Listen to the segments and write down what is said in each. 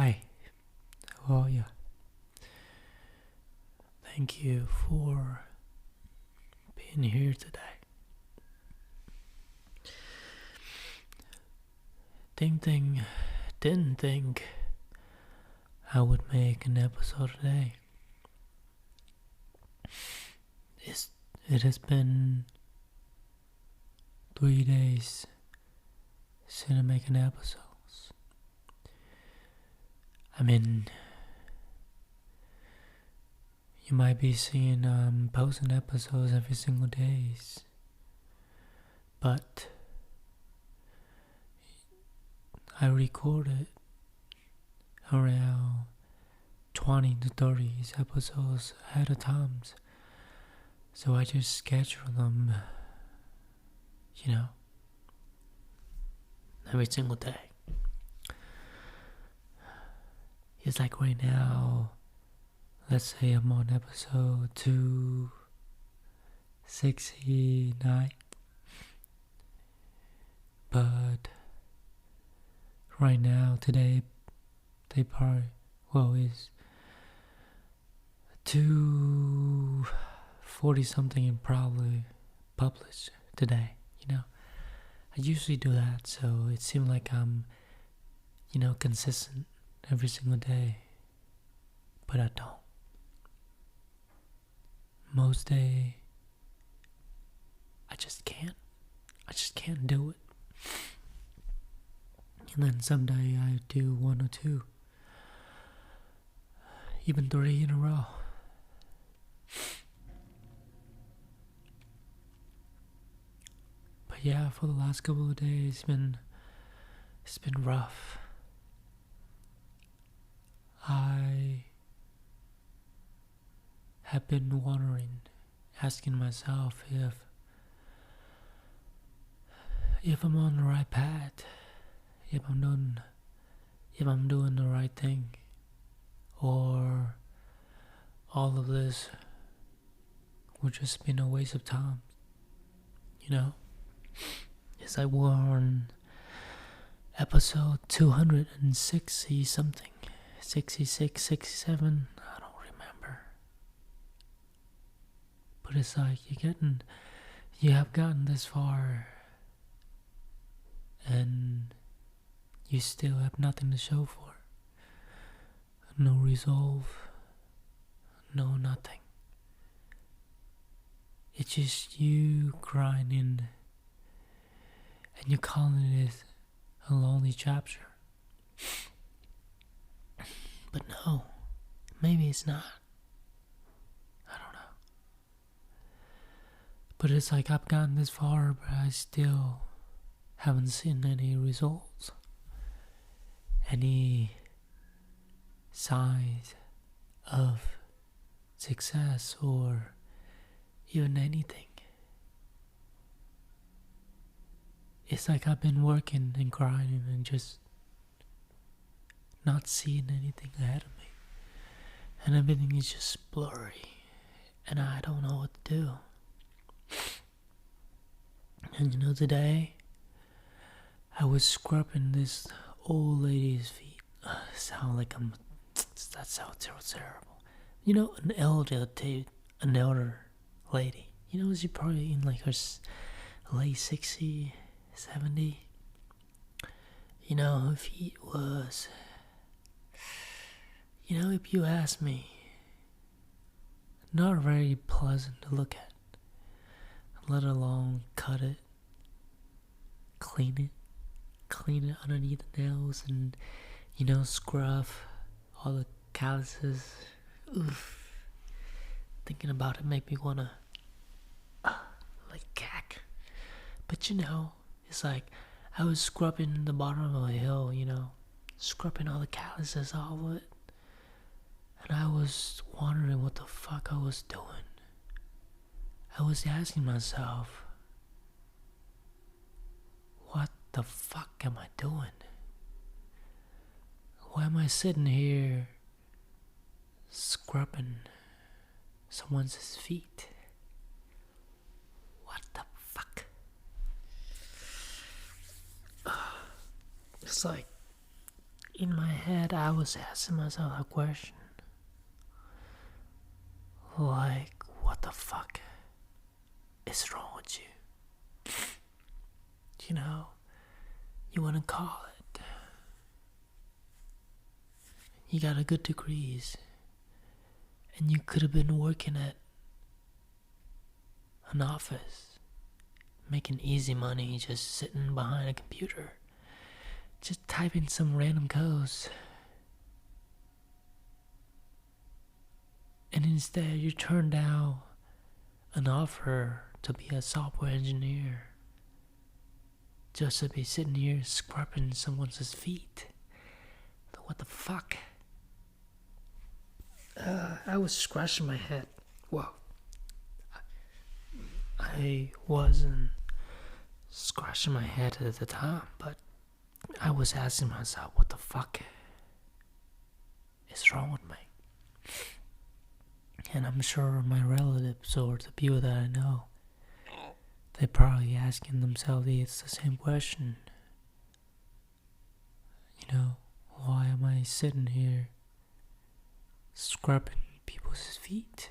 Hi, how are you? Thank you for being here today. Didn't think I would make an episode today. It has been 3 days since I make an episode. I mean, you might be seeing posting episodes every single days, but I recorded around 20 to 30 episodes ahead of time, so I just schedule them, every single day. It's like right now, let's say I'm on episode 269, but right now, today, they probably, is 240 something and probably published today, I usually do that, so it seems like I'm, consistent every single day, but I don't. Most day, I just can't do it. And then someday I do 1 or 2, even 3 in a row. But yeah, for the last couple of days, it's been rough. I have been wondering, asking myself if I'm on the right path, if I'm doing the right thing, or all of this would just been a waste of time. It's like we're on episode 260 something, 66, 67, I don't remember. But it's like you have gotten this far and you still have nothing to show for it. No resolve, no nothing. It's just you grinding and you're calling it a lonely chapter. But no, maybe it's not. I don't know. But it's like I've gotten this far, but I still haven't seen any results. Any signs of success or even anything. It's like I've been working and grinding and just not seeing anything ahead of me. And everything is just blurry. And I don't know what to do. And today, I was scrubbing this old lady's feet. Sound like that sounds terrible. An elder lady. She's probably in like her late 60, 70. Her feet was, if you ask me, not very pleasant to look at, let alone cut it, clean it underneath the nails, and scrub all the calluses. Oof. Thinking about it make me wanna like cack. But it's like I was scrubbing the bottom of a hill, scrubbing all the calluses off of it, and I was wondering what the fuck I was doing. I was asking myself, what the fuck am I doing? Why am I sitting here scrubbing someone's feet? What the fuck? It's like in my head, I was asking myself a question. Like, what the fuck is wrong with you? You know, you wanna call it. You got a good degrees. And you could have been working at an office, making easy money, just sitting behind a computer, just typing some random codes. And instead, you turned down an offer to be a software engineer, just to be sitting here scrubbing someone's feet. What the fuck? I was scratching my head. Well, I wasn't scratching my head at the time, but I was asking myself, what the fuck is wrong with me? And I'm sure my relatives or the people that I know, they're probably asking themselves it's the same question. You know, why am I sitting here scrubbing people's feet?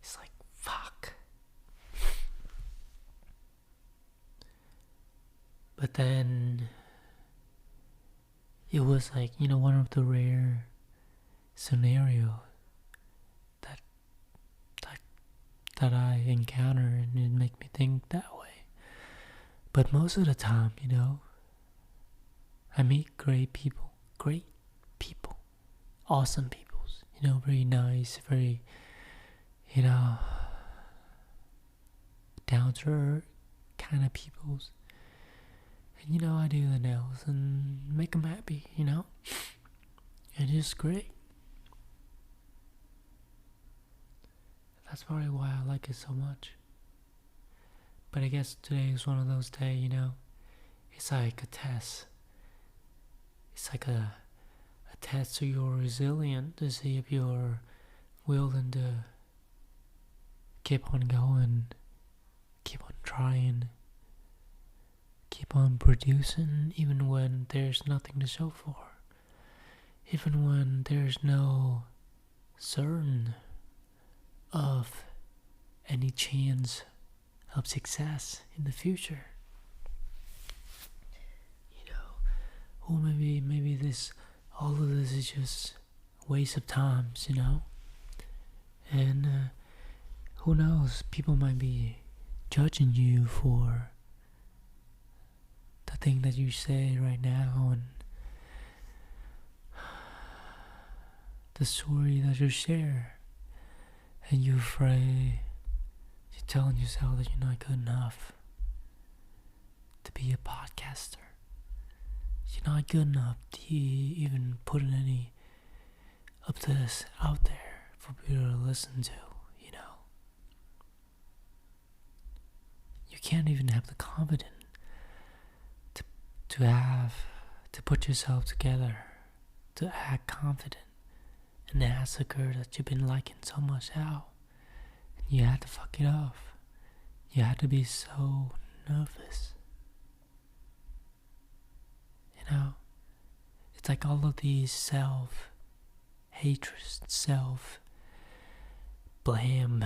It's like, fuck. But then it was like, one of the rare scenarios that I encounter, and it make me think that way. But most of the time, I meet great people, awesome people, very nice, very, down to earth kind of peoples. And I do the nails and make them happy, and it's great. That's probably why I like it so much. But I guess today is one of those days, it's like a test. It's like a test to your resilience, to see if you're willing to keep on going, keep on trying, keep on producing, even when there's nothing to show for. Even when there's no certain of any chance of success in the future. Or maybe all of this is just a waste of times, And who knows, people might be judging you for the thing that you say right now and the story that you share. And you're afraid, you're telling yourself that you're not good enough to be a podcaster. You're not good enough to even put any of this out there for people to listen to, You can't even have the confidence to put yourself together, to act confident, and ask a girl that you've been liking so much out. And you had to fuck it off. You had to be so nervous. It's like all of these self-hatred, self-blame,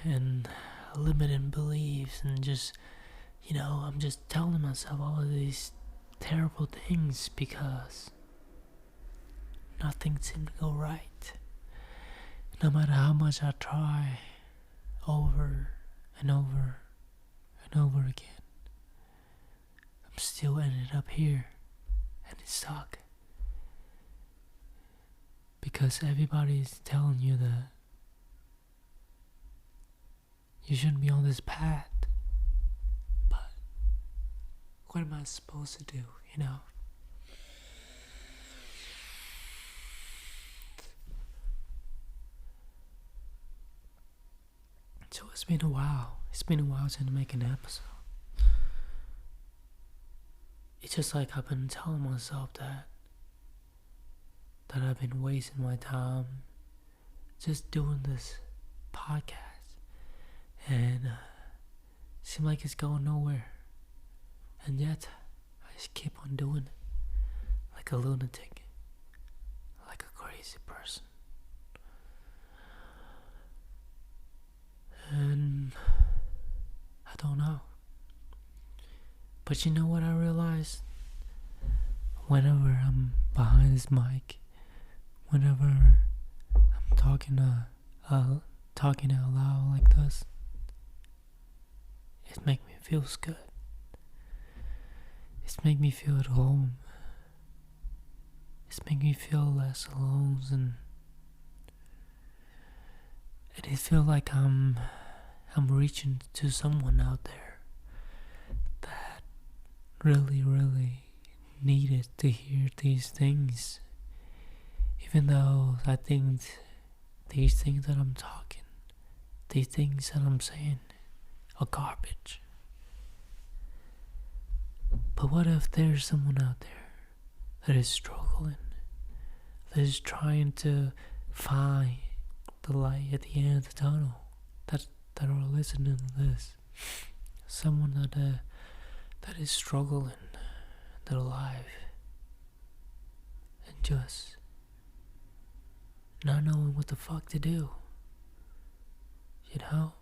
and limiting beliefs, and just, I'm just telling myself all of these terrible things because nothing seemed to go right. No matter how much I try, over and over and over again, I'm still ended up here, and it sucks. Because everybody's telling you that you shouldn't be on this path. But what am I supposed to do, So it's been a while. It's been a while since I make an episode. It's just like I've been telling myself that I've been wasting my time just doing this podcast, and it seems like it's going nowhere. And yet, I just keep on doing it. Like a lunatic. Like a crazy person. And I don't know. But you know what I realized? Whenever I'm behind this mic, whenever I'm talking out loud like this, it makes me feel good. It's make me feel at home. It's make me feel less alone, and it feel like I'm reaching to someone out there that really, really needed to hear these things. Even though I think these things that I'm talking, these things that I'm saying are garbage. But what if there's someone out there that is struggling, that is trying to find the light at the end of the tunnel, that are listening to this? Someone that is struggling their life and just not knowing what the fuck to do, you know?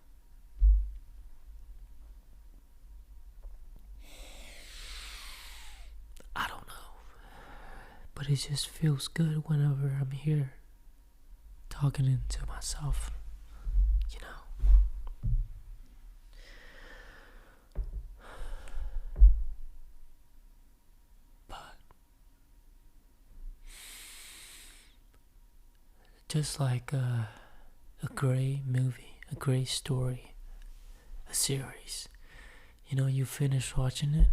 I don't know, but it just feels good whenever I'm here talking into myself, you know? But just like a great movie, a great story, a series, you know, you finish watching it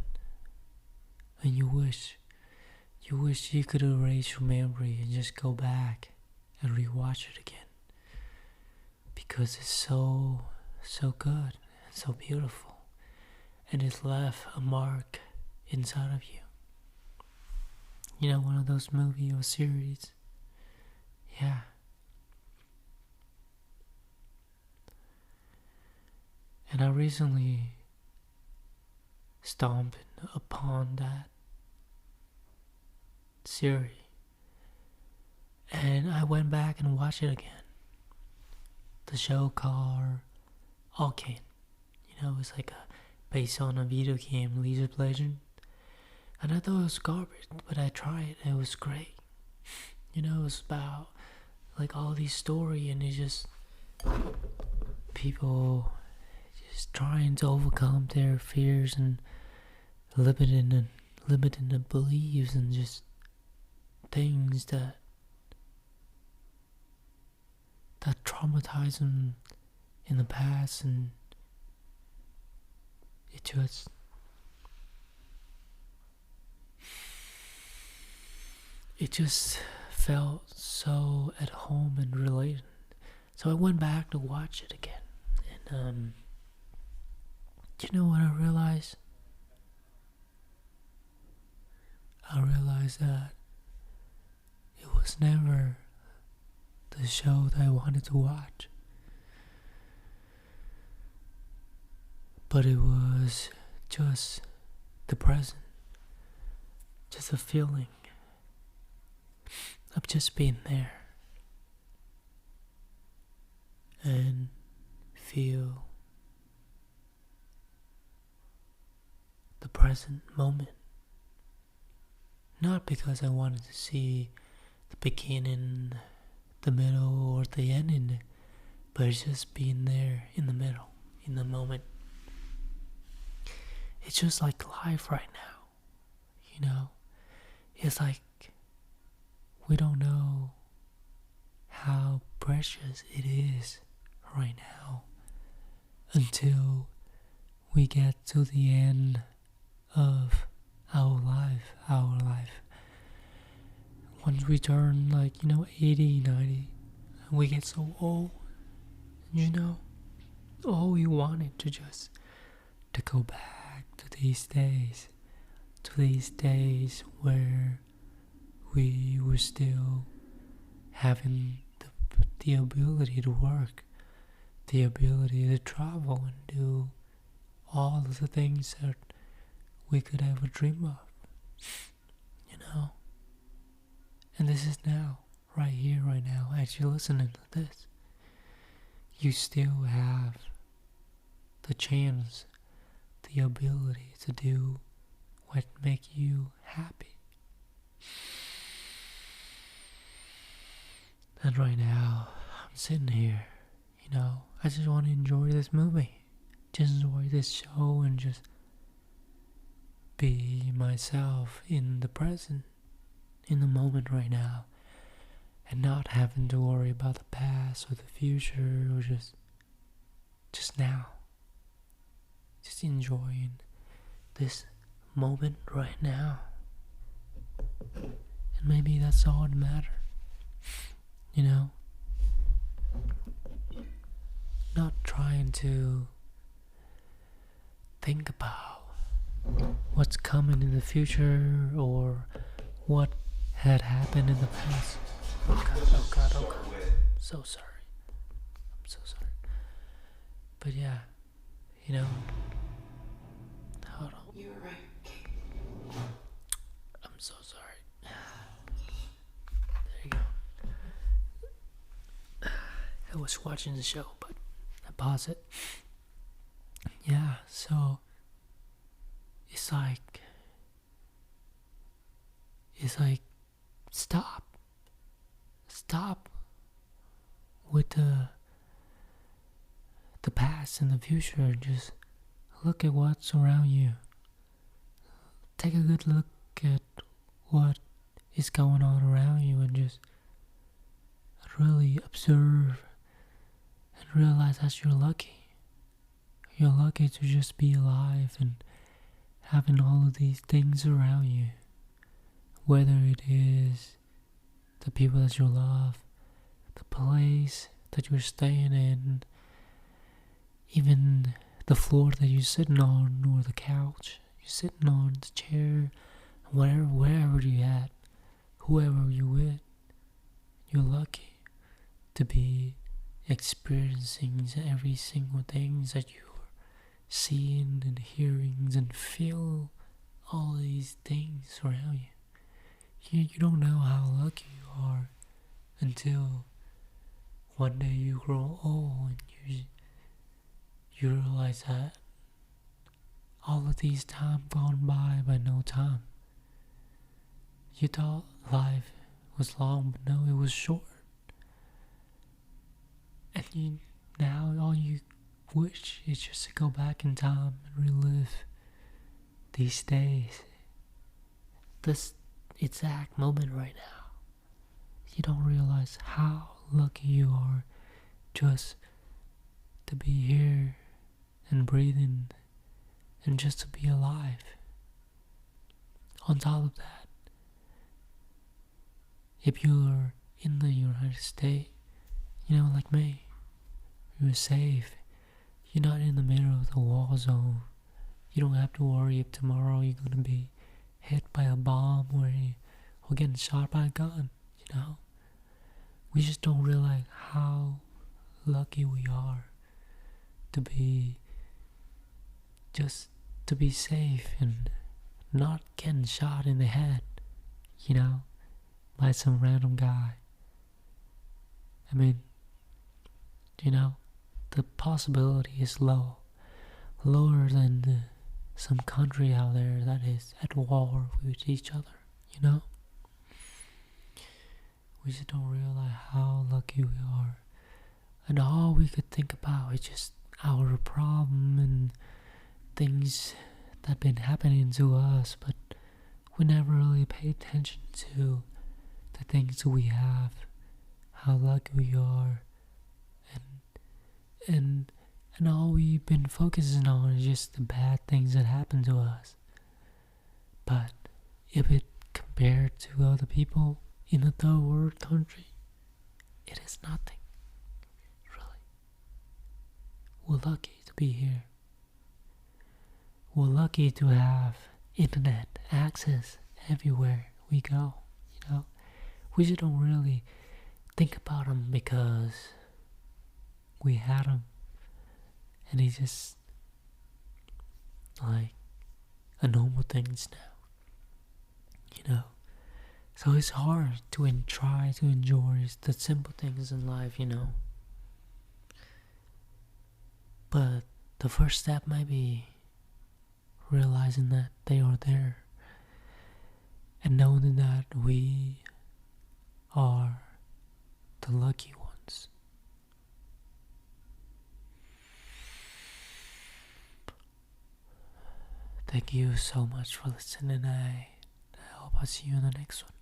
and you wish you could erase your memory and just go back and rewatch it again, because it's so good and so beautiful, and it's left a mark inside of you. You know, one of those movie or series. Yeah. And I recently stumbled upon that series, and I went back and watched it again. The show called Arcane. You know, it's like based on a video game, League of Legends. And I thought it was garbage, but I tried it. It was great. You know, it was about like all these story, and it's just people just trying to overcome their fears and limiting the beliefs and just things that traumatize them in the past, and it just felt so at home and related. So I went back to watch it again, and you know what I realized? I realized that it was never the show that I wanted to watch, but it was just the present, just a feeling of just being there and feel the present moment. Not because I wanted to see the beginning, the middle, or the ending, but it's just being there in the middle, in the moment. It's just like life right now, you know? It's like we don't know how precious it is right now until we get to the end of our life. Once we turn 80, 90, and we get so old, you know, all we wanted to go back to these days where we were still having the ability to work, the ability to travel and do all of the things that we could ever dream of, you know? And this is now, right here, right now, as you're listening to this. You still have the chance, the ability to do what makes you happy. And right now, I'm sitting here, I just want to enjoy this movie. Just enjoy this show and just be myself in the present, in the moment right now. And not having to worry about the past or the future or just now. Just enjoying this moment right now. And maybe that's all that matters. Not trying to think about what's coming in the future or what had happened in the past. Oh God. So sorry. I'm so sorry. But yeah, hold on. You were right, Kate. I'm so sorry. There you go. I was watching the show, but I paused it. Yeah, so it's like stop with the past and the future and just look at what's around you. Take a good look at what is going on around you and just really observe and realize that you're lucky. You're lucky to just be alive and having all of these things around you. Whether it is the people that you love, the place that you're staying in, even the floor that you're sitting on or the couch you're sitting on, the chair, wherever you're at, whoever you're with, you're lucky to be experiencing every single thing that you're seeing and hearing and feel all these things around you. You don't know how lucky you are until one day you grow old and you realize that all of these time gone by no time. You thought life was long, but no, it was short. And now all you wish is just to go back in time and relive these days. This exact moment right now. You don't realize how lucky you are just to be here and breathing and just to be alive. On top of that, if you're in the United States, like me, you're safe. You're not in the middle of the war zone. You don't have to worry if tomorrow you're gonna be hit by a bomb or getting shot by a gun, We just don't realize how lucky we are to be safe and not getting shot in the head, by some random guy. I mean, the possibility is lower than some country out there that is at war with each other, We just don't realize how lucky we are. And all we could think about is just our problem and things that have been happening to us, but we never really pay attention to the things we have, how lucky we are, and all we've been focusing on is just the bad things that happen to us. But if it compared to other people in a third world country, it is nothing, really. We're lucky to be here. We're lucky to have internet access everywhere we go, We just don't really think about them because we had them. And it's just like the normal things now, you know. So it's hard to try to enjoy the simple things in life, you know. But the first step might be realizing that they are there and knowing that we are the lucky ones. Thank you so much for listening. I hope I'll see you in the next one.